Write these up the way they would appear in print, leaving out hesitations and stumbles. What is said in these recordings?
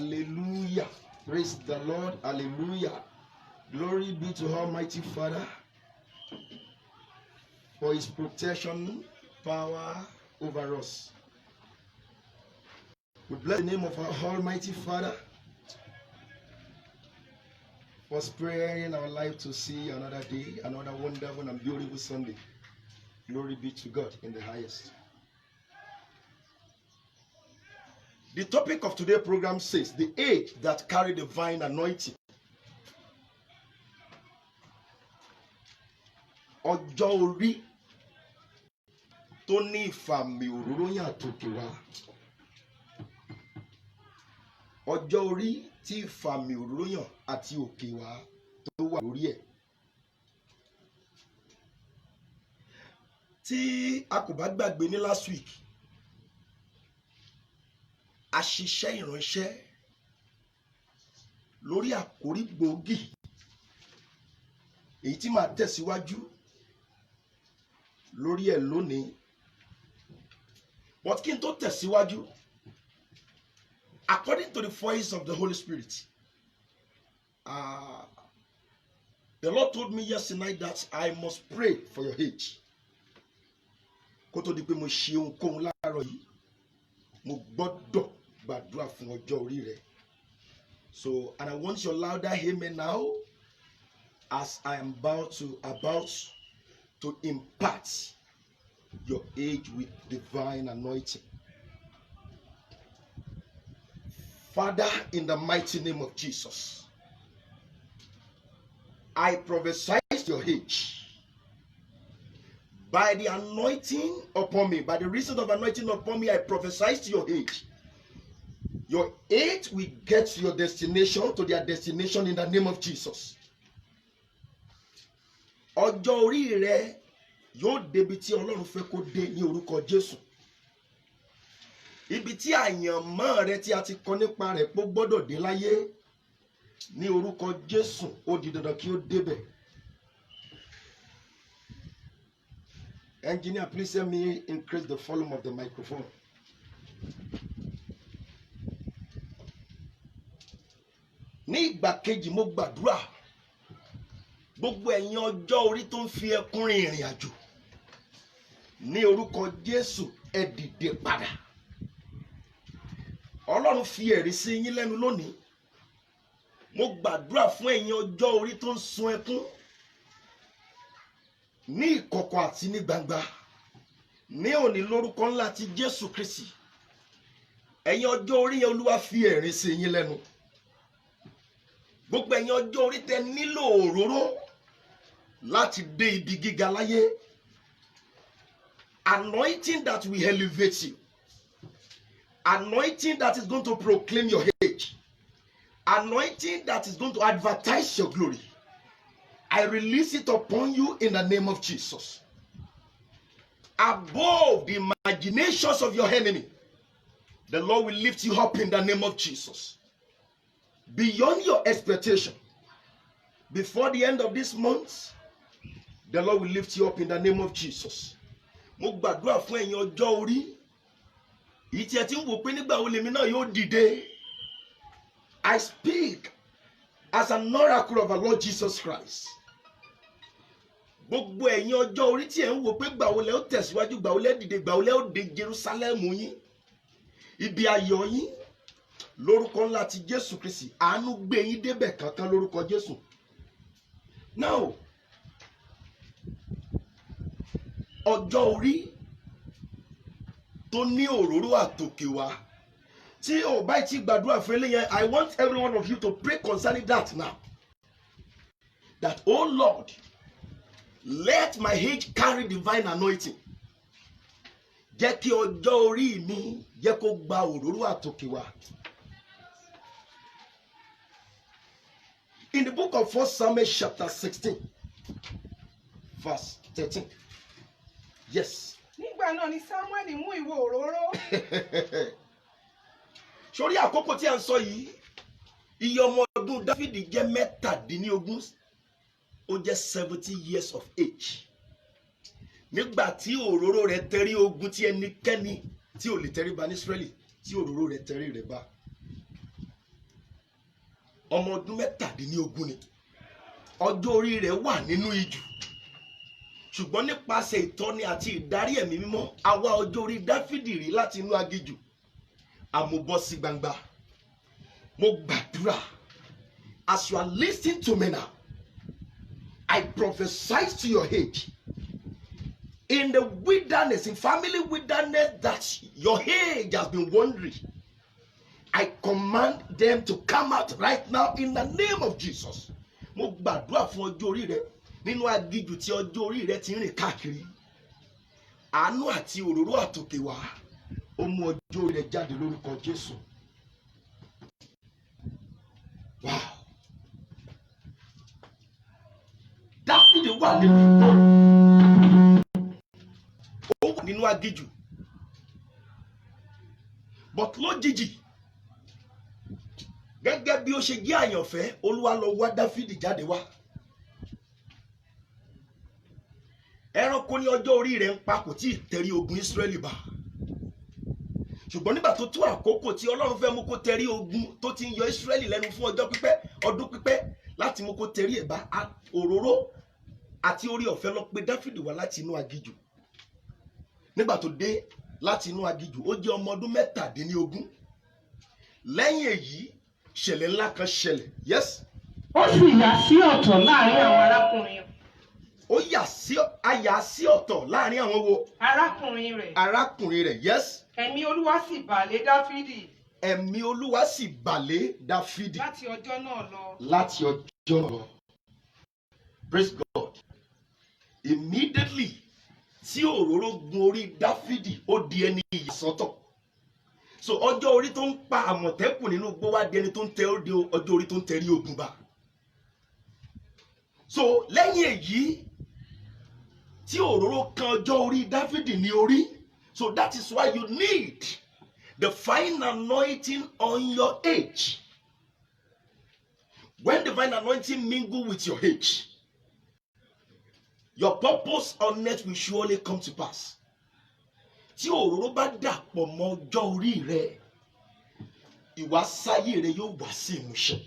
Hallelujah. Praise the Lord. Hallelujah. Glory be to Almighty Father for his protection, power over us. We bless the name of our Almighty Father for sparing our life to see another day, another wonderful and beautiful Sunday. Glory be to God in the highest. The topic of today's program says, the age that carry divine anointing. Ọjọ́ orí tó ní ìfàmì òróró yàn tòkè wá. Ọjọ́ orí tí ìfàmì òróró yàn àti òkè wá tó wà lórí ẹ̀. Tí a kò bá gbàgbé ní last week, a ṣiṣẹ́ ìránṣẹ́ lórí àkórí gbòógì èyí tí màá tẹ̀síwájú lórí ẹ̀ lónìí. But kí n tó tẹ̀síwájú, according to the voice of the Holy Spirit, the Lord told me yesterday night that I must pray for your age. Kó tó di pé mo ṣe ohunkóhun láàárọ̀ yìí, mo gbọ́dọ̀ gbàdúrà fún ọjọ́ orí rẹ. So, and I want your louder amen now as I am about to impart your age with divine anointing. Father, in the mighty name of Jesus, I prophesy your age. By the anointing upon me, by the reason of anointing upon me, I prophesy to your age. Your age will get to your destination, to their destination in the name of Jesus. Ọjọ́ orí rẹ yóò débi tí Ọlọ́run fẹ́ kó dé ní orúkọ Jésù. Ibi tí àyànmọ́ rẹ tí a ti kọ nípa rẹ̀ pé ó gbọ́dọ̀ dé láyé ní orúkọ Jésù, ó di dandan kí ó débẹ̀. Engineer, please help me increase the volume of the microphone. Ní ìgbà kejì mo gbàdúrà gbogbo ẹ̀yin ọjọ́ orí tó ń fi ẹkún rin ìrìn àjò ní orúkọ Jésù, ẹ dìde padà. Ọlọ́run fi ẹ̀rí sí yín lẹ́nu lónìí. Mo gbàdúrà fún ẹ̀yin ọjọ́ orí tó ń sun ẹkún ní ìkọ̀kọ̀ àti ní gbangba ní òní lórúkọ ńlá ti Jésù Kristi. Ẹ̀yin ọjọ́ orí yẹn Olúwa fi ẹ̀rí sí yín lẹ́nu. Gbogbo ẹ̀yin ọjọ́ orí tẹ nílò òróró láti dé ibi gíga láyé. Anointing that will elevate you. Anointing that is going to proclaim your age. Anointing that is going to advertise your glory. I release it upon you in the name of Jesus. Above the imaginations of your enemy, the Lord will lift you up in the name of Jesus. Beyond your expectation, before the end of this month, the Lord will lift you up in the name of Jesus. Mo gbàdúrà fún ẹ̀yin ọjọ́ orí yìí tí ẹ ti ń wò pé nígbà wo lèmi náà yóò dìde. I speak as an oracle of our Lord Jesus Christ. Gbogbo ẹ̀yin ọjọ́ orí tí ẹ ń wò pé gbà wo lẹ ó tẹ̀síwájú, gbà wo lẹ dìde, gbà wo lẹ ó dé Jerusalem yín, ibi ayọ̀ yín, lórúkọ ńlá ti Jésù Kristi, àánú gbé yín débẹ̀ kankan lórúkọ Jésù. Now, ọjọ́ orí tó ní òróró àtòkè wá. Tí o bá ti gbàdúrà fún eléyẹn, I want every one of you to pray concerning that now. That, oh Lord, let my age carry divine anointing. Jẹ́ kí ọjọ́ orí mi jẹ́ kó gba òróró àtòkè wá. In the book of 1 Samuel chapter 16, verse 13. Yes. Nígbà náà ni Samuel mú ìwo òróró. Sórí àkókò tí a ń sọ yìí, iye ọmọ ọdún Dáfídì jẹ́ mẹ́tàdínlógún. Ó jẹ́ 70 years of age. Nígbà tí òróró rẹ̀ tẹrí ogun tí ẹnikẹ́ni tí ò lè tẹrí ba ní Ísírẹ́lì, tí òróró rẹ̀ tẹrí rẹ̀ bá. ọmọ ọdún 17 ni ọjọ́ orí rẹ̀ wà nínú ijù ṣùgbọ́n nípasẹ̀ ìtọ́ni àti ìdarí ẹ̀mí mímọ́ àwa ọjọ́ orí Dáfídì rí láti inú aginjù àmúbọ́ sí gbangba. Mo gbàdúrà, as you are listening to me now, I prophesy to your age in the wilderness, in family wilderness, that your age has been wandering. I command them to come out right now in the name of Jesus. Mo gbàdúrà fún ọjọ́ orí rẹ nínú aginjù tí ọjọ́ orí rẹ ti ń rìn káàkiri. Àánú àti òróró àtòkè wá ó mú ọjọ́ orí rẹ jáde lórúkọ Jésù. Wow. Dáfídì wà nínú ìgboro. Ó wà nínú aginjù. But lójijì, gẹ́gẹ́ bí ó ṣe jẹ́ àyànfẹ́, Olúwa lọ wá Dáfídì jáde wá. Ẹranko ní ọjọ́ orí rẹ̀ ń pa kò tí ì tẹrí ogun Ísírẹ́lì bá. Ṣùgbọ́n nígbà tó tó àkókò tí Ọlọ́run fẹ́ mú kó tẹrí ogun tó ti ń yọ Ísírẹ́lì lẹ́nu fún ọdún pípẹ́ láti mú kó tẹrí ẹ̀ bá, òróró àti orí ọ̀fẹ́ lọ pé Dáfídì wá láti inú aginjù. Nígbà tó dé láti inú aginjù, ó jẹ́ ọmọ ọdún 17. Lẹ́yìn èyí, ìṣẹ̀lẹ̀ ńlá kan ṣẹlẹ̀. Yes. Ó sì yà sí ọ̀tọ̀ láàrin àwọn arákùnrin. Ó yà sí ọ̀tọ̀ láàrin àwọn wo? Arákùnrin rẹ̀. Arákùnrin rẹ̀. Yes. Ẹ̀mí Olúwa sì bà lé Dáfídì. Ẹ̀mí Olúwa sì bà lé Dáfídì. Láti ọjọ́ náà lọ. Láti ọjọ́ náà lọ. Praise God. Immediately tí òróró gun orí Dáfídì, ó di ẹni ìyàsọ́tọ̀. So ọjọ́ orí tó ń pa àmọ̀tẹ́kùn nínú igbó wá di ẹni tó ń tẹ ọjọ́ orí tó ń tẹrí ogun bá. So lẹ́yìn èyí tí òróró kan ọjọ́ orí Dáfídì ní orí. So that is why you need the fine anointing on your age. When divine anointing mingle with your age, your purpose on earth will surely come to pass. Tí òróró bá dàpọ̀ mọ́ ọjọ́ orí rẹ, ìwàsáyé rẹ yóò wá sí ìmúṣẹ.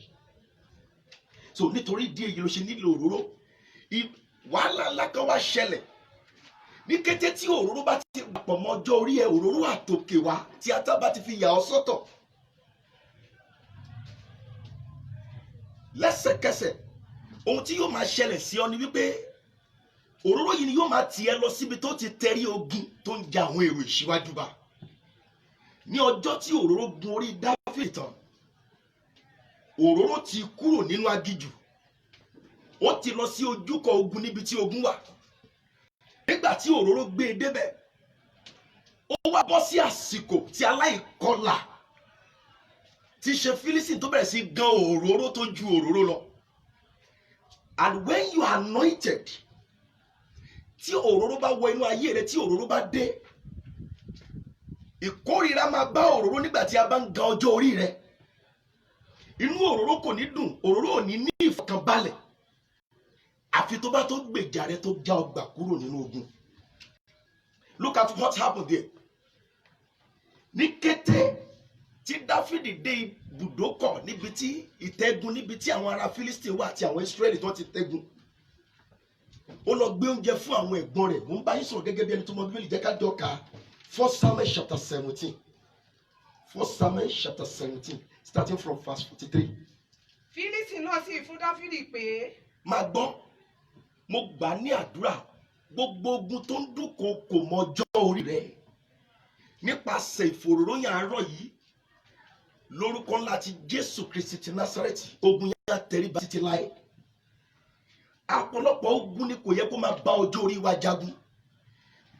So nítorí díẹ̀ yìí ló ṣe nílò òróró. Wàhálà ńlá kan wá ṣẹlẹ̀. Ní kété tí òróró bá ti dàpọ̀ mọ́ ọjọ́ orí ẹ, òróró àtòkè wá tí ata bá ti fi yà ọ́ sọ́tọ̀. Lẹ́sẹ̀kẹsẹ̀, ohun tí yóò máa ṣẹlẹ̀ sí ọ ni wípé òróró yìí ni yóò máa tì ẹ́ lọ síbi tó ti tẹrí ogun tó ń ja àwọn èrò ìṣíwájú bá. Ní ọjọ́ tí òróró gun orí Dáfídì tán, òróró ti kúrò nínú aginjù, ó ti lọ sí ojúkọ ogun níbi tí ogun wà. Nígbà tí òróró gbé e débẹ̀, ó wá bọ́ sí àsìkò tí aláìkọlà ti ṣe Fílísítì tó bẹ̀rẹ̀ sí gan òróró tó ju òróró lọ. And when you are anointed, tí òróró bá wọ inú ayé rẹ, tí òróró bá dé, ìkórìíra máa bá òróró nígbà tí a bá ń ga ọjọ́ orí rẹ. Inú òróró kò ní dùn, òróró ò ní ní ìfọ̀kànbalẹ̀ àfi tó bá tó gbèjà rẹ tó já ọgbà kúrò nínú ogun. Look at what happened there. Ní kété tí Dáfídì dé ibùdókọ̀ níbi tí ìtẹ́gun, níbi tí àwọn ará Fílísítì wà àti àwọn Ísírẹ́lì tó ti tẹ́gun, ó lọ gbé oúnjẹ fún àwọn ẹ̀gbọ́n rẹ̀. Mo ń bá yín sọ̀rọ̀ gẹ́gẹ́ bí ẹni tó mọ Bíbélì. Jẹ́ ká jọ kà 1 Samuel chapter 17. 1 Samuel chapter 17, starting from verse 43. Fílísítì náà sì fún Dáfídì pé. Máa gbọ́, mo gbà ní àdúrà, gbogbo ogun tó ń dúnkòokò mọ́ ọjọ́ orí rẹ̀ nípasẹ̀ ìfòróróyàn àárọ̀ yìí, lórúkọ ńlá ti Jésù Kristi ti Násárẹ́tì, ogun yẹn á tẹríba títí láé. Àpọ̀lọpọ̀ ogun ni kò yẹ kó máa bá ọjọ́ orí wa jagun.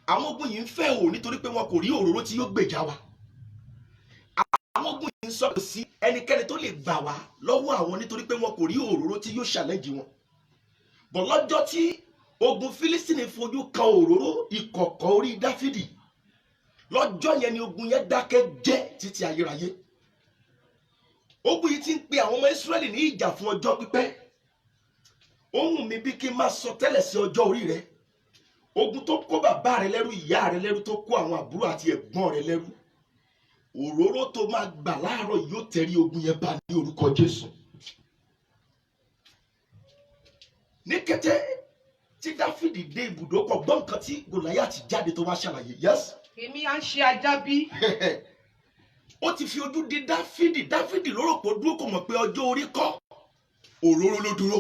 Àwọn ogun yìí ń fẹ́ o nítorí pé wọn kò rí òróró tí yóò gbèjà wa. Àwọn ogun yìí ń sọ̀rọ̀ sí ẹnikẹ́ni tó lè gbà wá lọ́wọ́ àwọn nítorí pé wọn kò rí òróró tí yóò challenge wọn. Bọ̀ lọ́jọ́ tí ogun Fílísítì fojú kan òróró ìkọ̀kọ̀ orí Dáfídì, lọ́jọ́ yẹn ni ogun yẹn dákẹ́ jẹ́ títí ayérayé. Ogun yìí ti ń pe àwọn ọmọ Ísírẹ́lì ní ìjà fún ọjọ́ pípẹ́. Ohun mi bí kí n máa sọ tẹ́lẹ̀ sí ọjọ́ orí rẹ. Ogun tó kó bàbá rẹ lẹ́rú, ìyá rẹ lẹ́rú, tó kó àwọn àbúrò àti ẹ̀gbọ́n rẹ lẹ́rú, òróró tó máa gbà láàárọ̀ yóò tẹrí ogun yẹn bá ní orúkọ Jésù. ní kété tí Dáfídì dé ibùdókọ̀ gbọ́ nǹkan tí Gòláyátì jáde tó wá ṣàlàyé. Yes. èmi à ń ṣe ajá bí. Ó ti fi ojú di Dáfídì ló rò pé ó dúró kò mọ̀ pé ọjọ́ orí kọ́, òróró ló dúró.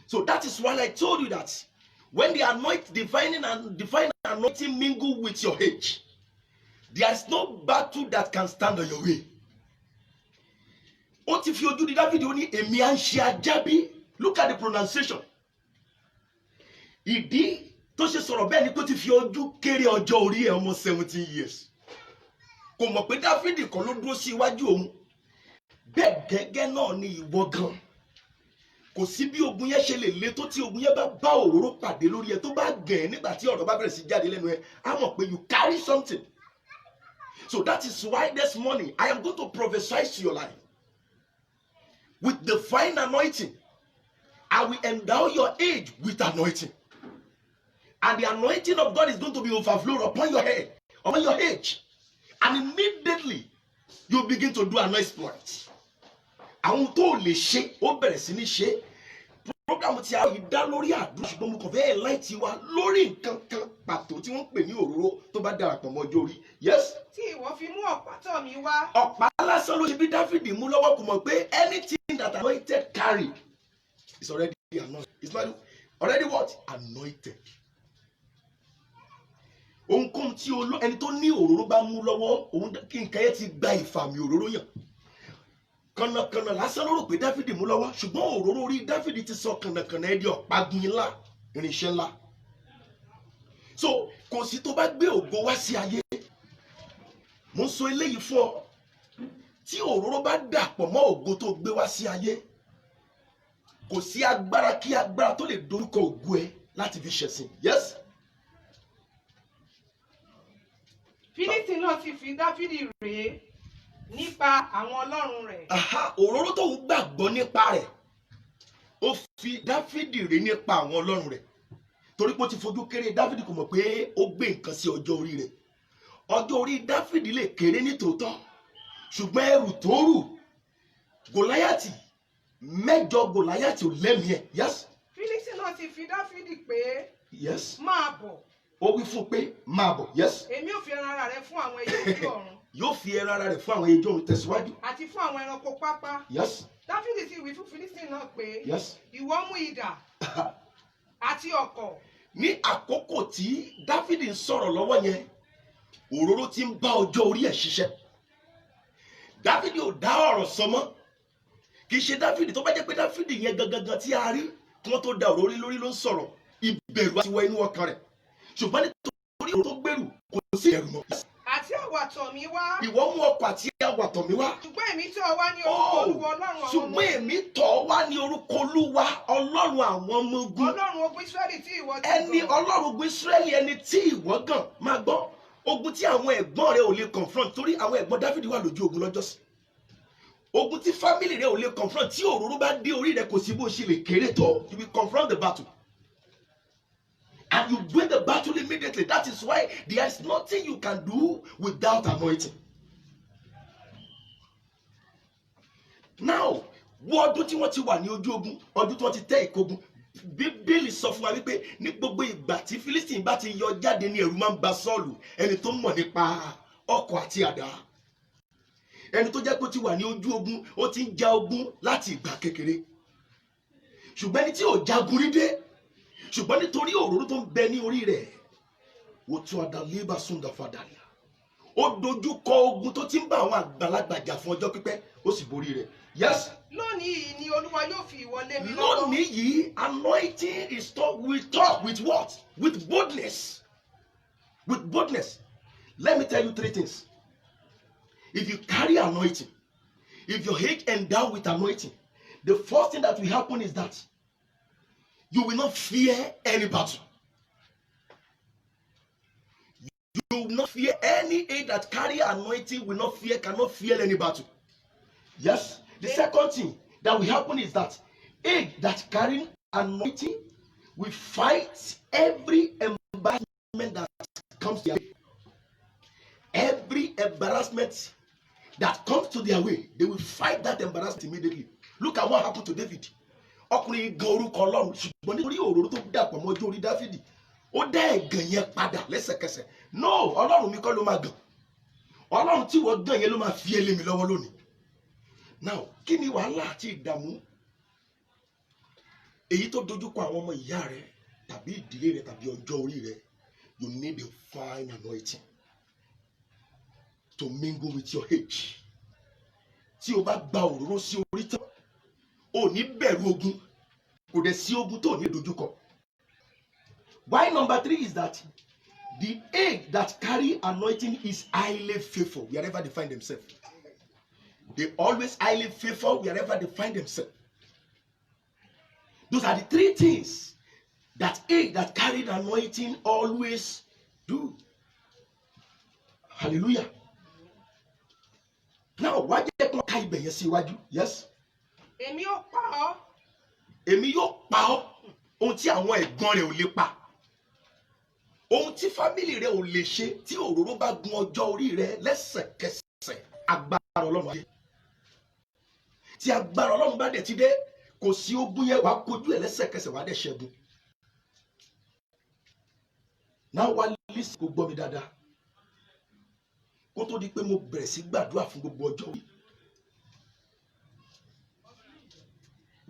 So that is why I told you that when the divine anointing mingle with your age, there is no battle that can stand on your way. Ó ti fi ojú di Dáfídì, ó ní èmi à ń ṣe ajá bí. Look at the pronunciation. Ìdí tó ṣe sọ̀rọ̀ bẹ́ẹ̀ ni pé ó ti fi ojú kéré ọjọ́ orí ẹ̀ ọmọ 17 years. Kò mọ̀ pé Dáfídì kan ló dúró sí iwájú òun. Bẹ́ẹ̀ gẹ́gẹ́ náà ni ìwọ gan. Kò sí bí ogun yẹn ṣe lè le tó tí ogun yẹn bá òróró pàdé lórí ẹ tó bá gẹ̀ nígbà tí ọ̀rọ̀ bá bẹ̀rẹ̀ sí jáde lẹ́nu ẹ, á mọ̀ pé you carry something. So that is why this morning I am going to prophesy to your life. With divine anointing, I will endow your age with anointing. And the anointing of God is going to be overflowed upon your head, upon your age. And immediately, you begin to do an exploit. Àwọn tó lè ṣe, ó bẹ̀rẹ̀ sí ní ṣe. Program tí a yìí dá lórí àdúrà, ṣùgbọ́n mo kàn fẹ́ láìtì wa lórí nǹkan kan pàtó tí wọ́n ń pè ní òróró tó bá darapọ̀ mọ́ ọjọ́ orí. Yes. tí ìwọ fi mú ọ̀pá tọ̀ mí wá. Ọ̀pá lásán ló ṣe bí Dáfídì mú lọ́wọ́, kò mọ̀ pé anything that anointed carry is already anointed. It's not already what? Anointed. Ohunkóhun tí ẹni tó ní òróró bá mú lọ́wọ́, òun kí nǹkan yẹn ti gba ìfàmì òróró yàn. Kànnàkànnà lásán ló rò pé Dáfídì mú lọ́wọ́, ṣùgbọ́n òróró orí Dáfídì ti sọ kànnàkànnà ẹ di ọ̀págun ńlá, irinṣẹ́ ńlá. So kò sí tó bá gbé ògo wá sí ayé. Mo ń sọ eléyìí fún ọ. Tí òróró bá dàpọ̀ mọ́ ògo tó gbé wá sí ayé, kò sí agbára kí agbára tó lè dorúkọ ògo ẹ láti fi ṣẹ̀sìn. Yes. Fílísítì náà sì fi Dáfídì rèé nípa àwọn ọlọ́run rẹ̀. Òróró tó ń gbàgbọ́ nípa rẹ̀, ó fi Dáfídì rèé nípa àwọn ọlọ́run rẹ̀. Torí pé ó ti fojú kéré, Dáfídì kò mọ̀ pé ó gbé nǹkan sí ọjọ́ orí rẹ̀. Ọjọ́ orí Dáfídì lè kéré ní tòótọ́, ṣùgbọ́n ẹrù tó rù Gòláyátì, mẹ́jọ Gòláyátì ò lẹ́mìí ẹ̀. Yes. Fílísítì náà sì fi Dáfídì pé. Yes. máa bọ̀. Ó wí fún pé máa bọ̀. Yes. èmi ò fi ẹran ara rẹ fún àwọn ẹyẹ ojú ọ̀run. Yóò fi ẹran ara rẹ̀ fún àwọn ẹyẹ ojú ọ̀run. Tẹ̀síwájú. àti fún àwọn ẹranko pápá. Yes. Dáfídì sì wí fún Fílísítì náà pé. Yes. ìwọ mú idà àti ọ̀kọ̀. Ní àkókò tí Dáfídì ń sọ̀rọ̀ lọ́wọ́ yẹn, òróró ti ń bá ọjọ́ orí ẹ̀ ṣiṣẹ́. Dáfídì ò dá ọ̀rọ̀ sọ mọ́. Kì í ṣe Dáfídì, tó bá jẹ́ pé Dáfídì yẹn gangan tí a rí kí wọ́n tó da òróró lórí ló ń sọ̀rọ̀, ìbẹ̀rù àti wọ inú ọkàn rẹ̀. Ṣùgbọ́n nítorí òróró tó gbèrú, kò sí ẹ̀rù mọ́. àti àwàtọ̀ mi wá. Ìwọ mú ọkọ̀ àti àwàtọ̀ mi wá. ṣùgbọ́n èmi tọ̀ wá ní orúkọ Olúwa Ọlọ́run àwọn ọmọ ogun. Ṣùgbọ́n èmi tọ̀ wá ní orúkọ Olúwa Ọlọ́run àwọn ọmọ ogun. Ọlọ́run ogun Ísírẹ́lì tí ìwọ ti Ẹni gàn. Ọlọ́run ogun Ísírẹ́lì ẹni tí ìwọ gàn. Máa gbọ́, ogun tí àwọn ẹ̀gbọ́n rẹ̀ ò lè confront, torí àwọn ẹ̀gbọ́n Dáfídì wà lójú ogun lọ́jọ́sí. Ogun tí family rẹ̀ ò lè confront, tí òróró bá dé orí rẹ̀ kò sí bó ṣe lè kéré tó. You will confront the battle. And you win the battle immediately. That is why there is nothing you can do without anointing. Now, wo ọdún tí wọ́n ti wà ní ojú ogun, ọdún tí wọ́n ti tẹ́ ìkógun. Bíbélì sọ fún wa wípé ní gbogbo ìgbà tí Fílísítì bá ti yọ jáde ní ẹ̀rù máa ń ba Sọ́ọ̀lù, ẹni tó mọ̀ nípa ọkọ̀ àti àdá. Ẹni tó jẹ́ pé ó ti wà ní ojú ogun, ó ti ń ja ogun láti ìgbà kékeré. Ṣùgbọ́n ẹni tí ò jagun rí dé, ṣùgbọ́n nítorí òróró tó ń bẹ ní orí rẹ̀, ó tún adalébà súndà fàdàlà. Ó dojú kọ ogun tó ti ń bá àwọn àgbàlagbà jà fún ọjọ́ pípẹ́, ó sì borí rẹ̀. Yes. lónìí yìí ni Olúwa yóò fi ìwọ lé mi lọ́wọ́. Lónìí yìí, anointing is we talk with what? With boldness. With boldness. Let me tell you three things. If you carry anointing, if your head endowed with anointing, the first thing that will happen is that you will not fear any battle. You will not fear any aid that carry anointing, cannot fear any battle. Yes. The second thing that will happen is that aid that carry anointing will fight every embarrassment that comes their way. Every embarrassment that comes to their way, they will fight that embarrassment immediately. Look at what happened to David. ọkùnrin gan orúkọ Ọlọ́run ṣùgbọ́n nítorí òróró tó dàpọ̀ mọ́ ọjọ́ orí Dáfídì ó dá ẹ̀gàn yẹn padà lẹ́sẹ̀kẹsẹ̀. No, Ọlọ́run mi kọ́ ló máa gàn, Ọlọ́run tí wọ́n gàn yẹn ló máa fi ẹlẹ́mi lọ́wọ́ lónìí. Now kí ni wàhálà àti ìdààmú èyí tó dojúkọ àwọn ọmọ ìyá rẹ tàbí ìdílé rẹ tàbí ọjọ́ orí rẹ? You need a fine anointing to mingle with your age. Tí o bá gba òróró sí orí tán, o ní bẹ̀rù ogun, kò dẹ̀ sí ogun tó ní dojúkọ. Why number 3 is that the age that carry anointing is highly faithful wherever they find themselves. They always highly faithful wherever they find themselves. Those are the 3 things that age that carried anointing always do. Hallelujah. Now, why did not carry Ben yes iwájú? Yes. Èmi yóò pa ọ́. Èmi yóò pa ọ́. Ohun tí àwọn ẹ̀gbọ́n rẹ̀ ò lè pa. Ohun tí fámìlì rẹ̀ ò lè ṣe tí òróró bá gun ọjọ́ orí rẹ̀ lẹ́sẹ̀kẹsẹ̀ agbára Ọlọ́run ayé. Tí agbára Ọlọ́run bá dẹ̀ ti dé, kò sí ogun yẹn wàá kojú ẹ̀ lẹ́sẹ̀kẹsẹ̀ wàá dẹ̀ ṣẹ́gun. Now wá lísì kó gbọ́ mi dáadáa. Kó tó di pé mo bẹ̀rẹ̀ sí gbàdúrà fún gbogbo ọjọ́ orí.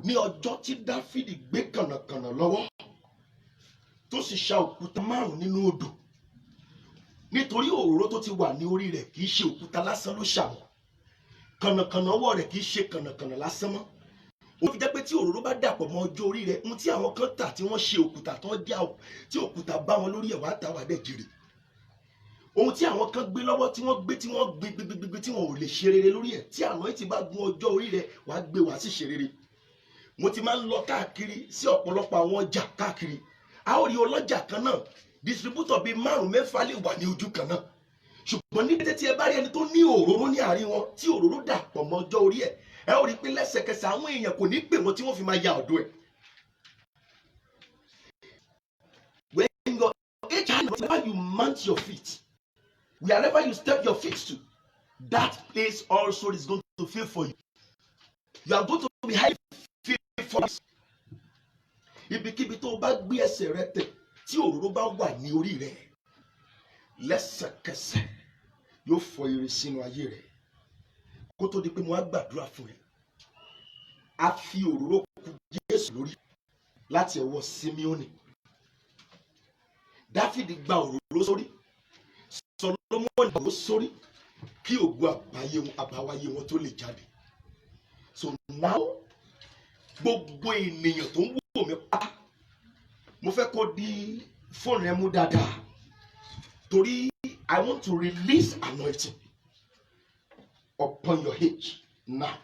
Ní ọjọ́ tí Dáfídì gbé kànnàkànnà lọ́wọ́ tó sì ṣa òkúta 5 nínú odò, nítorí òróró tó ti wà ní orí rẹ̀ kì í ṣe òkúta lásán ló ṣà wọ́n. Kànnàkànnà ọwọ́ rẹ̀ kì í ṣe kànnàkànnà lásán mọ́. Ó fi jẹ́ pé tí òróró bá dàpọ̀ mọ́ ọjọ́ orí rẹ̀, ohun tí àwọn kan tà tí wọ́n ṣe òkúta tó ń já tí òkúta bá wọn lórí ẹ̀ wá tà wá dẹ̀ jèrè. Ohun tí àwọn kan gbé lọ́wọ́ tí wọ́n gbé tí wọ́n ò lè ṣe rere lórí ẹ̀, tí anointing bá gun ọjọ́ orí rẹ̀ wá gbé wá sí ṣe rere. Mo ti máa ń lọ káàkiri sí ọ̀pọ̀lọpọ̀ àwọn ọjà káàkiri. A ó rí ọlọ́jà kan náà, distributor bíi 5-6 lè wà ní ojú kan náà. Ṣùgbọ́n ní dédé tí ẹ bá rí ẹni tó ní òróró ní àárín wọn, tí òróró dàpọ̀ mọ́ ọjọ́ orí ẹ̀, ẹ ó rí pé lẹ́sẹ̀kẹsẹ̀ àwọn èèyàn kò ní pè wọ́n tí wọ́n fi máa ya ọ̀dọ̀ ẹ̀. When your age and wherever you mount your feet, wherever you step your feet to, that place also is going to feel for you. You are going to be highly faithful. Ibikíbi tó bá gbé ẹsẹ̀ rẹ tẹ̀ tí òróró bá wà ní orí rẹ̀, lẹ́sẹ̀kẹsẹ̀ yóò fọ ire sínú ayé rẹ̀. Kó tó di pé mo á gbàdúrà fún ẹ, a fi òróró kù Jésù lórí láti ọwọ́ Síméónì. Dáfídì gba òróró sórí, Sólómọ́nì òróró sórí kí ògo àbáwáyé wọn tó lè jáde. So now gbogbo ènìyàn tó ń wò mí pa, mo fẹ́ kó di fóònù ẹ mú dáadáa, torí I want to release anointing upon your age now.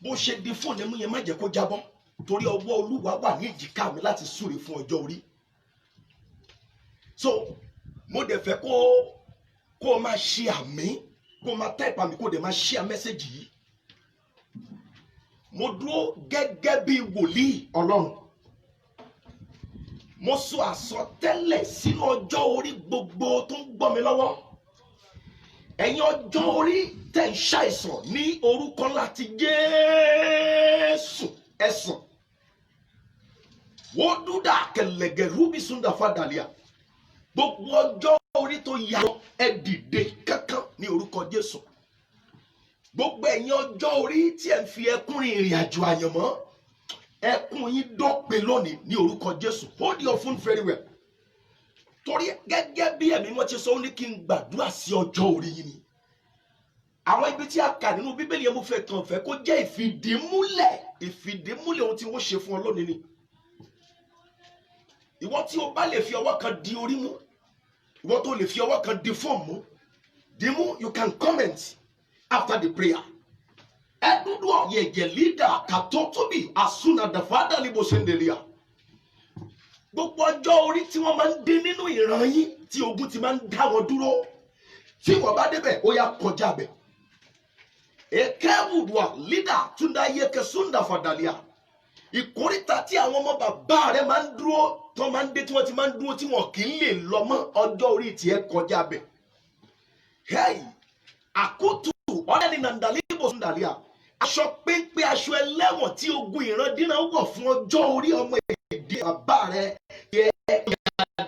Bó ṣe di fóònù ẹ mú yẹn má jẹ́ kó jábọ́, torí ọwọ́ Olúwa wà ní èjìká mi láti súre fún ọjọ́ orí. So mo dẹ̀ fẹ́ kó máa ṣe àmì, kó máa type àmì, kó dẹ̀ máa share message yìí. Mo dúró gẹ́gẹ́ bí wòlíì Ọlọ́run. Mo sọ àsọtẹ́lẹ̀ sínú ọjọ́ orí gbogbo tó ń gbọ́ mi lọ́wọ́. Ẹ̀yin ọjọ́ orí tẹ̀ ń ṣàìsàn ní orúkọ láti Jésù ẹ̀sùn. Wọ́n dúdà kẹlẹ̀gẹ̀ rúbí súndà fàdàlíà. Gbogbo ọjọ́ orí tó yà ẹ dìde kankan ní orúkọ Jésù. Gbogbo ẹ̀yin ọjọ́ orí tí ẹ ń fi ẹkún rin ìrìn àjò àyànmọ́, ẹkún yín dópin lónìí ní orúkọ Jésù. Hold your phone very well. Torí gẹ́gẹ́ bí ẹ̀mí mọ́ ti sọ ó ní kí n gbàdúrà sí ọjọ́ orí yín ni. Àwọn ibi tí a kà nínú Bíbélì yẹn mo fẹ́ kàn fẹ́ kó jẹ́ ìfìdímúlẹ̀ ohun tí wọ́n ṣe fún ọ lónìí ni. Ìwọ tí o bá lè fi ọwọ́ kan di orí mú, ìwọ tó lè fi ọwọ́ kan di fóònù mú, dìímú, you can comment after the prayer. Ẹdúdú ọ̀yẹ̀jẹ̀ lídà kàtó tóbi àsúná dàfádà líbo ṣẹ́ndẹ̀lìyà. Gbogbo ọjọ́ orí tí wọ́n máa ń dé nínú ìran yín tí ogun ti máa ń dá wọn dúró, tí wọ́n bá débẹ̀ ó yá kọjá bẹ̀. Èkéwùdùà lídà túndà yẹkẹ súndà fàdàlíà. Ìkórìtà tí àwọn ọmọ bàbá rẹ̀ máa ń dúró, tó máa ń dé tí wọ́n ti máa ń dúró tí wọ́n kì í lè lọ mọ́, ọjọ́ orí tiẹ̀ kọjá bẹ̀. Hey, àkótó ọ̀dẹ́ni nàndàlíbò súndàlíà. aṣọ péńpé aṣọ ẹlẹ́wọ̀n tí ogun ìrandíran wọ̀ fún ọjọ́ orí ọmọ èdè bàbá rẹ yẹ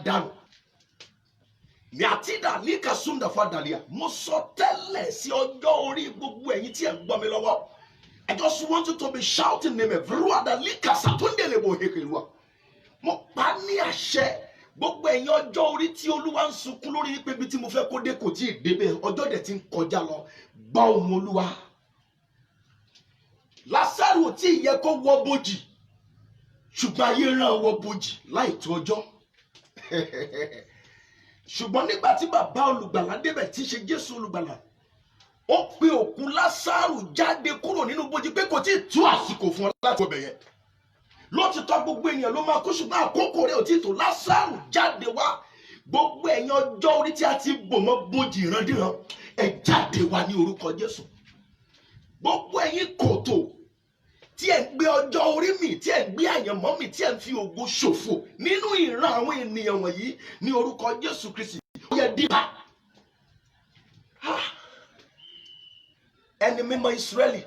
dànù. Ní àtìdá ní kàsúndà fàdàlíà mo sọ tẹ́lẹ̀ sí ọjọ́ orí gbogbo ẹ̀yin tí ẹ̀ ń gbọ́ mi lọ́wọ́. I just want you to be shouting name everywhere lika satundele bo hekelwa. Mo pa ní àṣẹ gbogbo ẹ̀yin ọjọ́ orí tí Olúwa ń sunkún lórí pé bí tí mo fẹ́ kó dé kò tí ì débẹ̀ ọjọ́ dẹ̀ ti ń kọjá lọ. Gbọ́ ohùn Olúwa. Lásárù tí ìyẹ kó wọ bòjì ṣùgbọ́n ayé rán wọ bòjì láì tó ọjọ́. Ṣùgbọ́n nígbà tí bàbá olùgbàlà débẹ̀ tí í ṣe Jésù olùgbàlà ó pe òkú Lásárù jáde kúrò nínú bòjì pé kò tí ì tó àsìkò fún ọ láti ọbẹ̀ yẹn. Lótìtọ́ gbogbo ènìyàn ló máa kú ṣùgbọ́n àkókò rẹ̀ ò tí ì tó. Lásárù jáde wá. Gbogbo ẹ̀yin ọjọ́ orí tí a ti bò mọ́ bòjì ìrandíran ẹ jáde wá ní orúkọ Jésù. Gbogbo ẹ̀yin kòtò tí ẹ ń gbé ọjọ́ orí mi tí ẹ ń gbé àyànmọ́ mi tí ẹ ń fi ògo ṣòfò nínú ìran àwọn ènìyàn wọ̀nyí ní orúkọ Jésù Kristi ó yẹ dìbà. Ẹni mímọ́ Ísírẹ́lì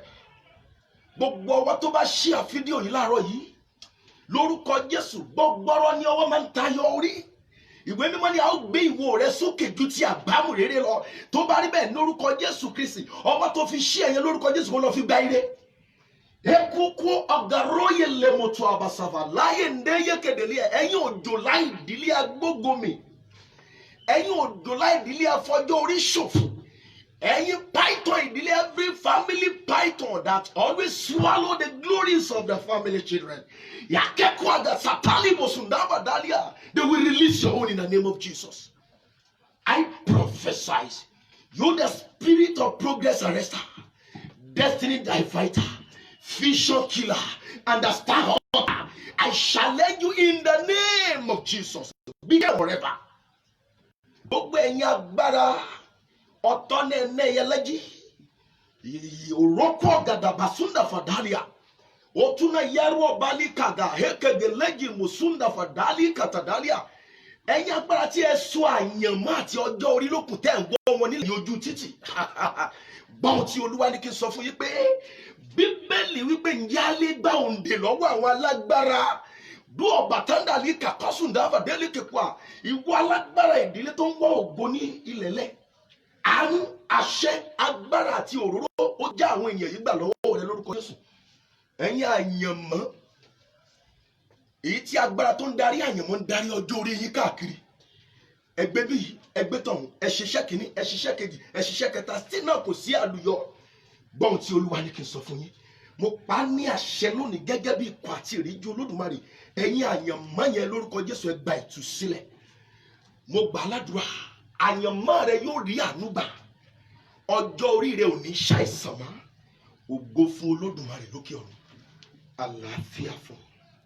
gbogbo ọwọ́ tó bá ṣí àfídíò yìí láàárọ̀ yìí lórúkọ Jésù gbọgbọrọ ní ọwọ́ máa ń tayọ orí. Ìwé mímọ́ ni a ó gbé ìwo rẹ sókè ju ti àgbámù rere lọ. Tó bá rí bẹ́ẹ̀ lórúkọ Jésù Kristi ọwọ́ tó fi ṣí ẹ̀yẹ lórúkọ Jésù kó lọ fi gba ire. Ekuku ọ̀gàróyè lẹ́mọ̀tò àbàṣàfà láyé ndéyé kedele ẹ̀yin òjò láì ìdílé agbógomi ẹ̀yin òjò láì ìdílé afọjọ́ orí ṣòfò ẹ̀yin python ìdílé every family python that always swallow the glories of the family children. Yakẹ́kọ̀ọ́ àgbà sàtálì mọ̀sùndàbà dálíà they will release your own in the name of Jesus. I prophesy you the spirit of progress arrester, destiny divider, vision killer, and the star hunter. I challenge you in the name of Jesus. Be there forever. Gbogbo ẹ̀yin agbára ọ̀tọ̀ nẹ́ẹ̀nẹ́ yẹlẹ́jì òrókò gàdàbàsúndà fàdálíà òtúnà yẹ́rù ọ̀bálí kàgà hékègèlẹ́jì mùsúndà fàdálí kàtàdálíà ẹ̀yin agbára tí ẹ sọ àyànmọ́ àti ọjọ́ orí lókun tẹ́ ń gbọ́ wọn nílẹ̀ ojú títì. Gbọ́n tí Olúwa ní kí n sọ fún yín pé Bíbélì wípé ǹjẹ́ a lè gba òǹdè lọ́wọ́ àwọn alágbára bí ọ̀bàtàndà ní kàkọ́sùndà fàdálí kẹkọ̀ọ́ ìwọ alágbára ìdílé tó ń wọ́ ògbó ní ilẹ̀lẹ̀. Àrùn àṣẹ agbára àti òróró ó já àwọn èèyàn yìí gbà lọ́wọ́ rẹ lórúkọ Jésù. Ẹ̀yin àyànmọ́ èyí tí agbára tó ń darí àyànmọ́ ń darí ọjọ́ orí yín káàkiri. Ẹgbẹ́ bíi ẹgbẹ́ tọ̀hún ẹ ṣiṣẹ́ kìíní ẹ ṣiṣẹ́ kejì ẹ ṣiṣẹ́ kẹta sí náà kò sí àlùyọ. Gbọ́n tí Olúwa ní kí n sọ fún yín mo pa á ní àṣẹ lónìí gẹ́gẹ́ bí ikọ̀ àti ìríjú Olódùmarè ẹ̀yin àyànmọ́ yẹn lórúkọ Jésù ẹ gba ìtúsílẹ̀. Mo gbà á ládùúrà àyànmọ́ rẹ yóò rí àánú gbà ọjọ́ orí rẹ ò ní ṣàìsàn mọ́. Ògo fún Olódùmarè lókè ọ̀run. Àlàáfíà fún.